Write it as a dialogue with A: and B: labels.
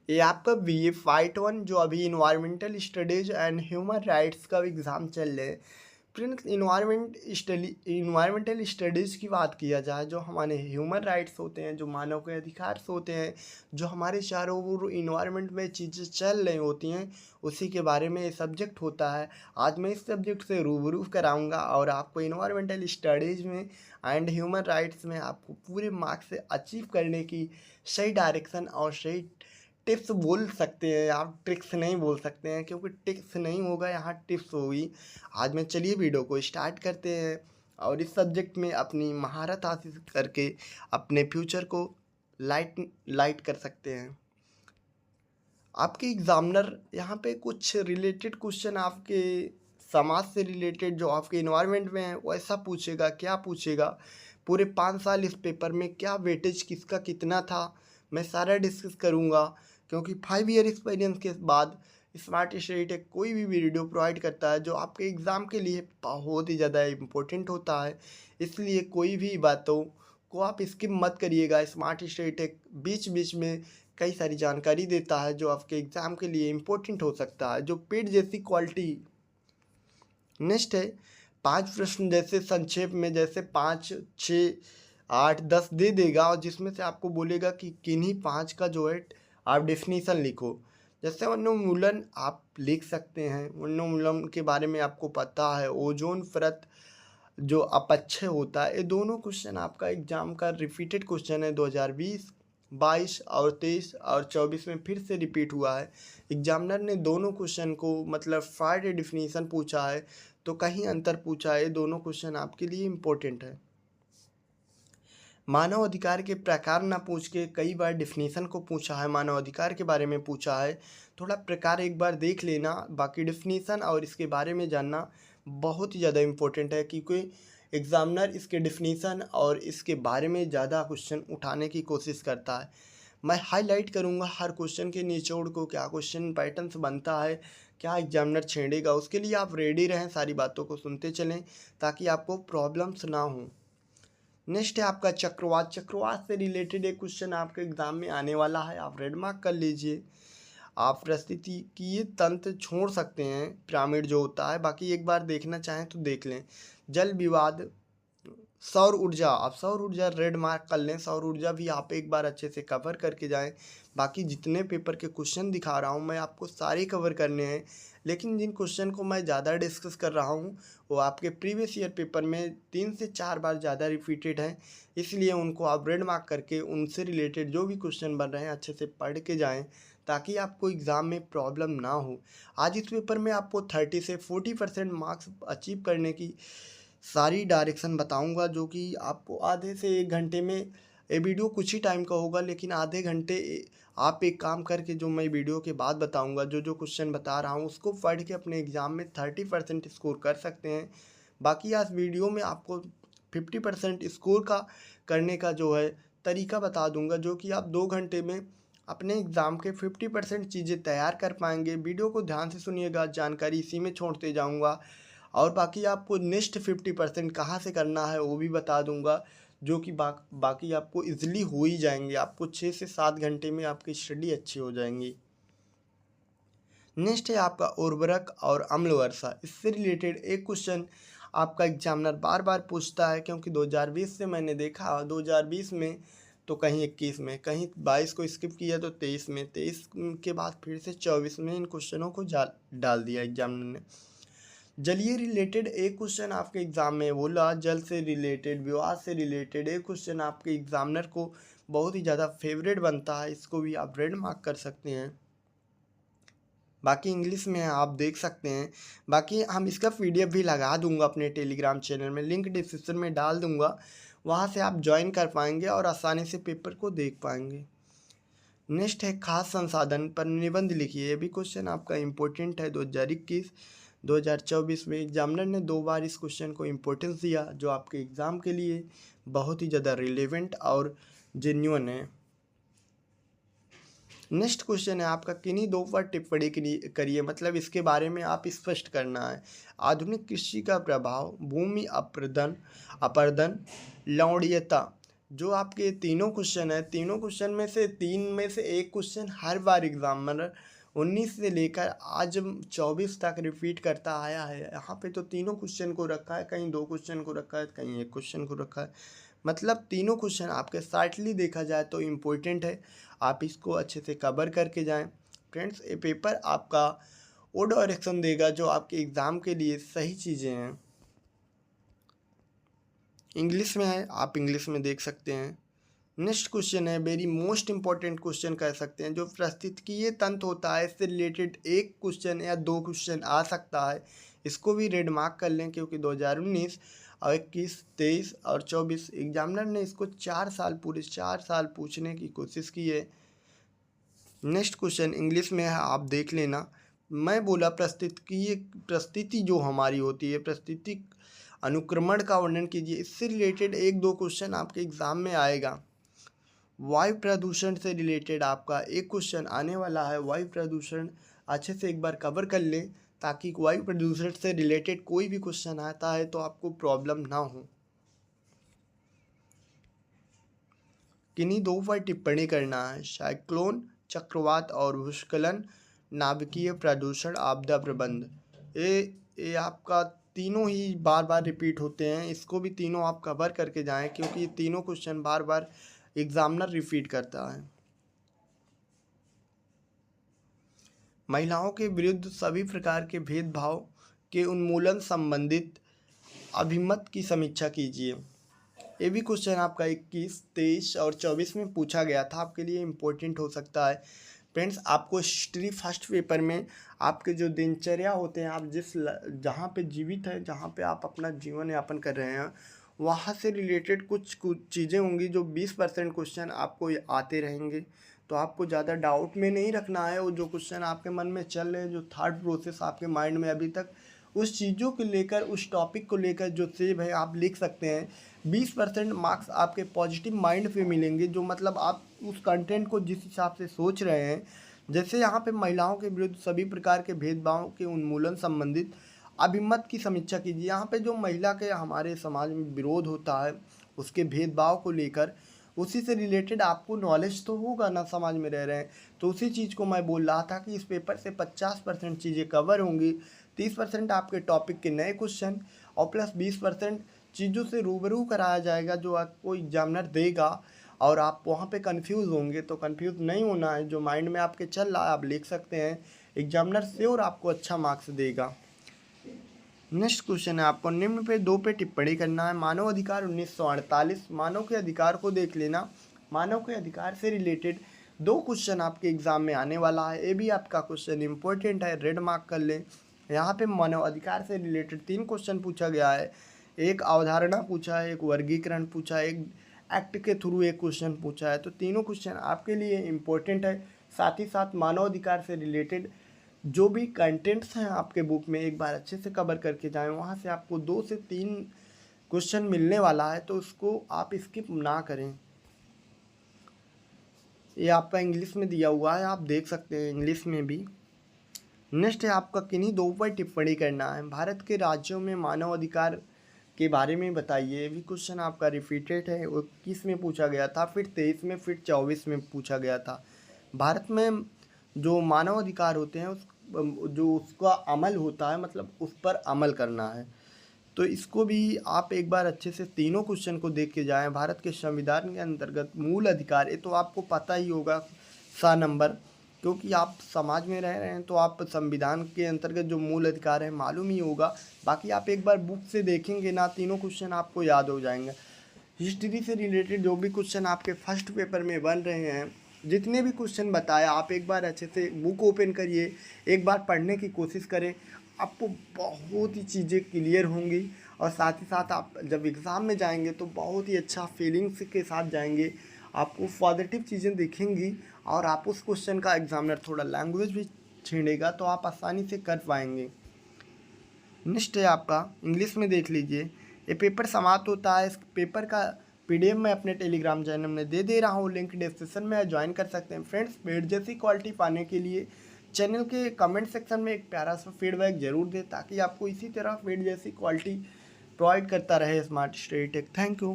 A: ये आपका BA fight one जो अभी environmental studies and human rights का एग्ज़ाम चल रहे हैं। फ्रेंड्स, इन्वायरमेंटल स्टडीज़ की बात किया जाए, जो हमारे ह्यूमन राइट्स होते हैं, जो मानव के अधिकार होते हैं, जो हमारे चारों ओर इन्वायरमेंट में चीज़ें चल रही होती हैं, उसी के बारे में ये सब्जेक्ट होता है। आज मैं इस सब्जेक्ट से रूबरू कराऊंगा और आपको इन्वायरमेंटल स्टडीज़ में एंड ह्यूमन राइट्स में आपको पूरे मार्क्स से अचीव करने की सही डायरेक्शन और सही टिप्स बोल सकते हैं। आप ट्रिक्स नहीं बोल सकते हैं, क्योंकि ट्रिक्स नहीं होगा, यहाँ टिप्स होगी। आज में चलिए वीडियो को स्टार्ट करते हैं और इस सब्जेक्ट में अपनी महारत हासिल करके अपने फ्यूचर को लाइट लाइट कर सकते हैं। आपके एग्जामिनर यहाँ पे कुछ रिलेटेड क्वेश्चन आपके समाज से रिलेटेड, जो आपके इन्वायरमेंट में है, वैसा पूछेगा। क्या पूछेगा, पूरे 5 साल इस पेपर में क्या वेटेज किसका कितना था, मैं सारा डिस्कस करूँगा। क्योंकि 5 ईयर एक्सपीरियंस के बाद स्मार्ट स्टडी टेक कोई भी वीडियो प्रोवाइड करता है जो आपके एग्ज़ाम के लिए बहुत ही ज़्यादा इम्पोर्टेंट होता है। इसलिए कोई भी बातों को आप स्किप मत करिएगा। स्मार्ट स्टडी टेक बीच बीच में कई सारी जानकारी देता है जो आपके एग्ज़ाम के लिए इम्पोर्टेंट हो सकता है, जो पेड जैसी क्वालिटी। नेक्स्ट है 5 प्रश्न, जैसे संक्षेप में, जैसे 5, 6, 8, 10 दे देगा और जिसमें से आपको बोलेगा कि किन्हीं 5 का जो है आप डेफिनीसन लिखो। जैसे वनोन्मूलन आप लिख सकते हैं, वनोन्मूलन के बारे में आपको पता है। ओजोन परत जो अपक्षय होता है, ये दोनों क्वेश्चन आपका एग्जाम का रिपीटेड क्वेश्चन है। 2020, 22 और 23 और 24 में फिर से रिपीट हुआ है। एग्जामिनर ने दोनों क्वेश्चन को मतलब फाइंड डेफिनेशन पूछा है, तो कहीं अंतर पूछा है। दोनों क्वेश्चन आपके लिए इम्पोर्टेंट है। मानव अधिकार के प्रकार ना पूछ के कई बार डेफिनेशन को पूछा है, मानव अधिकार के बारे में पूछा है। थोड़ा प्रकार एक बार देख लेना, बाकी डेफिनेशन और इसके बारे में जानना बहुत ही ज़्यादा इम्पोर्टेंट है, क्योंकि एग्जामिनर इसके डेफिनेशन और इसके बारे में ज़्यादा क्वेश्चन उठाने की कोशिश करता है। मैं हाईलाइट करूँगा हर क्वेश्चन के निचोड़ को, क्या क्वेश्चन पैटर्न्स बनता है, क्या एग्जामिनर छेड़ेगा। उसके लिए आप रेडी रहें, सारी बातों को सुनते चलें ताकि आपको प्रॉब्लम्स ना हों। नेक्स्ट है आपका चक्रवात। चक्रवात से रिलेटेड एक क्वेश्चन आपके एग्जाम में आने वाला है, आप रेड मार्क कर लीजिए। आप परिस्थिति की ये तंत्र छोड़ सकते हैं, पिरामिड जो होता है, बाकी एक बार देखना चाहें तो देख लें। जल विवाद, सौर ऊर्जा, आप सौर ऊर्जा रेड मार्क कर लें। सौर ऊर्जा भी आप एक बार अच्छे से कवर करके जाएं। बाकी जितने पेपर के क्वेश्चन दिखा रहा हूं मैं आपको सारे कवर करने हैं, लेकिन जिन क्वेश्चन को मैं ज़्यादा डिस्कस कर रहा हूं वो आपके प्रीवियस ईयर पेपर में 3 से 4 बार ज़्यादा रिपीटेड हैं। इसलिए उनको आप रेड मार्क करके उनसे रिलेटेड जो भी क्वेश्चन बन रहे हैं अच्छे से पढ़ के जाएँ, ताकि आपको एग्ज़ाम में प्रॉब्लम ना हो। आज इस पेपर में आपको 30 से 40% मार्क्स अचीव करने की सारी डायरेक्शन बताऊंगा, जो कि आपको आधे से 1 घंटे में, ये वीडियो कुछ ही टाइम का होगा, लेकिन आधे घंटे आप एक काम करके, जो मैं वीडियो के बाद बताऊंगा, जो जो क्वेश्चन बता रहा हूँ उसको पढ़ के अपने एग्ज़ाम में 30% स्कोर कर सकते हैं। बाकी आज वीडियो में आपको 50% स्कोर का करने का जो है तरीका बता दूंगा, जो कि आप 2 घंटे में अपने एग्ज़ाम के 50% चीज़ें तैयार कर पाएंगे। वीडियो को ध्यान से सुनिएगा, जानकारी इसी में छोड़ते जाऊंगा। और बाकी आपको नेक्स्ट 50% कहाँ से करना है वो भी बता दूंगा, जो कि बाकी आपको इजीली हो ही जाएंगे। आपको 6 से 7 घंटे में आपकी स्टडी अच्छी हो जाएंगी। नेक्स्ट है आपका उर्वरक और अम्ल वर्षा। इससे रिलेटेड एक क्वेश्चन आपका एग्जामिनर बार बार पूछता है, क्योंकि 2020 से मैंने देखा, 2020 में तो कहीं 21 में, कहीं 22 को स्किप किया तो 23 में, 23 के बाद फिर से 24 में इन क्वेश्चनों को डाल दिया एग्जामिनर ने। जलीय रिलेटेड एक क्वेश्चन आपके एग्जाम में बोला, जल से रिलेटेड, विवाद से रिलेटेड एक क्वेश्चन आपके एग्जामिनर को बहुत ही ज़्यादा फेवरेट बनता है, इसको भी आप रेड मार्क कर सकते हैं। बाकी इंग्लिश में आप देख सकते हैं। बाकी हम इसका PDF भी लगा दूंगा अपने टेलीग्राम चैनल में, लिंक डिस्क्रिप्शन में डाल दूंगा, वहाँ से आप ज्वाइन कर पाएंगे और आसानी से पेपर को देख पाएंगे। नेक्स्ट है खास संसाधन पर निबंध लिखिए। ये भी क्वेश्चन आपका इम्पोर्टेंट है। 2021, 2024 में एग्जामिनर ने 2 बार इस क्वेश्चन को इम्पोर्टेंस दिया, जो आपके एग्ज़ाम के लिए बहुत ही ज़्यादा रिलेवेंट और जेन्युइन है। नेक्स्ट क्वेश्चन है आपका, किन्हीं 2 पर टिप्पणी करिए, मतलब इसके बारे में आप स्पष्ट करना है। आधुनिक कृषि का प्रभाव, भूमि अपर्दन, लवणीयता, जो आपके तीनों क्वेश्चन है, तीनों क्वेश्चन में से 3 में से एक क्वेश्चन हर बार एग्जाम मतलब 19 से लेकर आज 24 तक रिपीट करता आया है। यहाँ पे तो तीनों क्वेश्चन को रखा है, कहीं 2 क्वेश्चन को रखा है, कहीं 1 क्वेश्चन को रखा है। मतलब तीनों क्वेश्चन आपके साइटली देखा जाए तो इम्पोर्टेंट है, आप इसको अच्छे से कवर करके जाएं। फ्रेंड्स, ये पेपर आपका वो डायरेक्शन देगा जो आपके एग्ज़ाम के लिए सही चीज़ें हैं। इंग्लिश में है, आप इंग्लिश में देख सकते हैं। नेक्स्ट क्वेश्चन है वेरी मोस्ट इंपॉर्टेंट क्वेश्चन कह सकते हैं, जो पारिस्थितिकीय तंत्र होता है इससे रिलेटेड 1 क्वेश्चन या 2 क्वेश्चन आ सकता है। इसको भी रेड मार्क कर लें, क्योंकि 2019 और 21, 23 और 24 एग्जामिनर ने इसको 4 साल पूरे 4 साल पूछने की कोशिश की है। नेक्स्ट क्वेश्चन इंग्लिश में है, आप देख लेना। मैं बोला परिस्थिति जो हमारी होती है, परिस्थिति अनुक्रमण का वर्णन कीजिए। इससे रिलेटेड 1-2 क्वेश्चन आपके एग्जाम में आएगा। वायु प्रदूषण से रिलेटेड आपका एक क्वेश्चन आने वाला है। वायु प्रदूषण अच्छे से एक बार कवर कर लें, ताकि वायु प्रदूषण से रिलेटेड कोई भी क्वेश्चन आता है तो आपको प्रॉब्लम ना हो। किन्हीं 2 पर टिप्पणी करना है। साइक्लोन, चक्रवात और भूस्खलन, नाभिकीय प्रदूषण, आपदा प्रबंध। ये आपका तीनों ही बार बार रिपीट होते हैं, इसको भी तीनों आप कवर करके जाएं, क्योंकि ये तीनों क्वेश्चन बार बार एग्जामिनर रिपीट करता है। महिलाओं के विरुद्ध सभी प्रकार के भेदभाव के उन्मूलन संबंधित अभिमत की समीक्षा कीजिए। ये भी क्वेश्चन आपका 21, 23 और 24 में पूछा गया था, आपके लिए इम्पोर्टेंट हो सकता है। फ्रेंड्स, आपको हिस्ट्री फर्स्ट पेपर में आपके जो दिनचर्या होते हैं, आप जहाँ पे जीवित हैं, जहाँ पे आप अपना जीवन यापन कर रहे हैं, वहाँ से रिलेटेड कुछ चीज़ें होंगी जो 20% क्वेश्चन आपको आते रहेंगे। तो आपको ज़्यादा डाउट में नहीं रखना है। वो जो क्वेश्चन आपके मन में चल रहे हैं, जो थॉट प्रोसेस आपके माइंड में अभी तक उस चीज़ों को लेकर, उस टॉपिक को लेकर जो सेव है आप लिख सकते हैं। 20% मार्क्स आपके पॉजिटिव माइंड पे मिलेंगे, जो मतलब आप उस कंटेंट को जिस हिसाब से सोच रहे हैं। जैसे यहाँ पे महिलाओं के विरुद्ध सभी प्रकार के भेदभाव के उन्मूलन संबंधित अभिमत की समीक्षा कीजिए। यहाँ पे जो महिला के हमारे समाज में विरोध होता है, उसके भेदभाव को लेकर, उसी से रिलेटेड आपको नॉलेज तो होगा ना, समाज में रह रहे हैं। तो उसी चीज़ को मैं बोल रहा था कि इस पेपर से 50% चीज़ें कवर होंगी, 30% आपके टॉपिक के नए क्वेश्चन और प्लस 20% चीज़ों से रूबरू कराया जाएगा जो आपको एग्जामिनर देगा। और आप वहाँ पे कंफ्यूज होंगे, तो कंफ्यूज नहीं होना है। जो माइंड में आपके चल रहा है आप लिख सकते हैं, एग्जामिनर श्योर आपको अच्छा मार्क्स देगा। नेक्स्ट क्वेश्चन है, आपको निम्न पे 2 पे टिप्पणी करना है। मानव अधिकार 1948, मानव के अधिकार को देख लेना। मानव के अधिकार से रिलेटेड 2 क्वेश्चन आपके एग्जाम में आने वाला है। ये भी आपका क्वेश्चन इंपॉर्टेंट है, रेड मार्क कर लें। यहाँ पे मानव अधिकार से रिलेटेड 3 क्वेश्चन पूछा गया है। एक अवधारणा पूछा है, एक वर्गीकरण पूछा है, एक एक्ट के थ्रू एक क्वेश्चन पूछा है। तो तीनों क्वेश्चन आपके लिए इम्पोर्टेंट है। साथ ही साथ मानव अधिकार से रिलेटेड जो भी कंटेंट्स हैं आपके बुक में, एक बार अच्छे से कवर करके जाएं। वहाँ से आपको 2 से 3 क्वेश्चन मिलने वाला है, तो उसको आप स्किप ना करें। ये आपका इंग्लिश में दिया हुआ है, आप देख सकते हैं इंग्लिश में भी। नेक्स्ट है आपका किन्हीं 2 पर टिप्पणी करना है। भारत के राज्यों में मानव अधिकार के बारे में बताइए। ये भी क्वेश्चन आपका रिपीटेड है, वो 21 में पूछा गया था, फिर 23 में, फिर 24 में पूछा गया था। भारत में जो मानव अधिकार होते हैं जो उसका अमल होता है, मतलब उस पर अमल करना है। तो इसको भी आप एक बार अच्छे से तीनों क्वेश्चन को देख के जाएं। भारत के संविधान के अंतर्गत मूल अधिकार, ये तो आपको पता ही होगा नंबर, क्योंकि आप समाज में रह रहे हैं, तो आप संविधान के अंतर्गत जो मूल अधिकार है मालूम ही होगा। बाकी आप एक बार बुक से देखेंगे ना, तीनों क्वेश्चन आपको याद हो जाएंगे। हिस्ट्री से रिलेटेड जो भी क्वेश्चन आपके फर्स्ट पेपर में बन रहे हैं, जितने भी क्वेश्चन बताया, आप एक बार अच्छे से बुक ओपन करिए, एक बार पढ़ने की कोशिश करें, आपको बहुत ही चीज़ें क्लियर होंगी। और साथ ही साथ आप जब एग्ज़ाम में जाएंगे तो बहुत ही अच्छा फीलिंग्स के साथ जाएंगे, आपको पॉजिटिव चीज़ें दिखेंगी। और आप उस क्वेश्चन का एग्जामिनर थोड़ा लैंग्वेज भी छेड़ेगा, तो आप आसानी से कर पाएंगे। नेक्स्ट है आपका इंग्लिश में देख लीजिए। ये पेपर समाप्त होता है। इस पेपर का PDF मैं अपने टेलीग्राम चैनल में दे रहा हूँ, लिंक डिस्क्रिप्शन में ज्वाइन कर सकते हैं। फ्रेंड्स, पेड जैसी क्वालिटी पाने के लिए चैनल के कमेंट सेक्शन में एक प्यारा सा फीडबैक जरूर दें, ताकि आपको इसी तरह पेड जैसी क्वालिटी प्रोवाइड करता रहे smart study tech. Thank you.